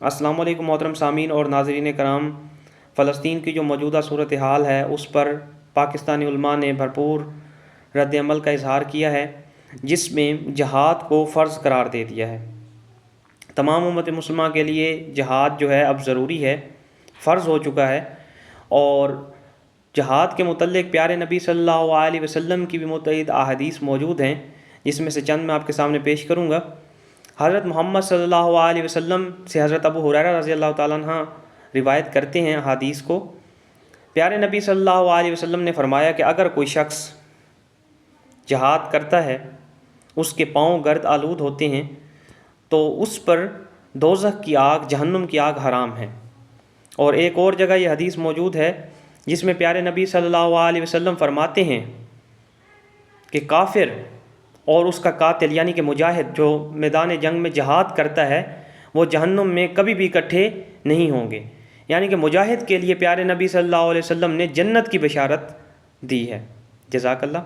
السلام علیکم محترم سامعین اور ناظرین کرام، فلسطین کی جو موجودہ صورتحال ہے اس پر پاکستانی علماء نے بھرپور رد عمل کا اظہار کیا ہے، جس میں جہاد کو فرض قرار دے دیا ہے۔ تمام امت مسلمہ کے لیے جہاد جو ہے اب ضروری ہے، فرض ہو چکا ہے، اور جہاد کے متعلق پیارے نبی صلی اللہ علیہ وسلم کی بھی متعدد احادیث موجود ہیں، جس میں سے چند میں آپ کے سامنے پیش کروں گا۔ حضرت محمد صلی اللہ علیہ وسلم سے حضرت ابو ہریرہ رضی اللہ تعالیٰ عنہ روایت کرتے ہیں حدیث کو۔ پیارے نبی صلی اللہ علیہ وسلم نے فرمایا کہ اگر کوئی شخص جہاد کرتا ہے، اس کے پاؤں گرد آلود ہوتے ہیں، تو اس پر دوزخ کی آگ، جہنم کی آگ حرام ہے۔ اور ایک اور جگہ یہ حدیث موجود ہے جس میں پیارے نبی صلی اللہ علیہ وسلم فرماتے ہیں کہ کافر اور اس کا قاتل یعنی کہ مجاہد جو میدان جنگ میں جہاد کرتا ہے، وہ جہنم میں کبھی بھی اکٹھے نہیں ہوں گے۔ یعنی کہ مجاہد کے لیے پیارے نبی صلی اللہ علیہ وسلم نے جنت کی بشارت دی ہے۔ جزاک اللہ۔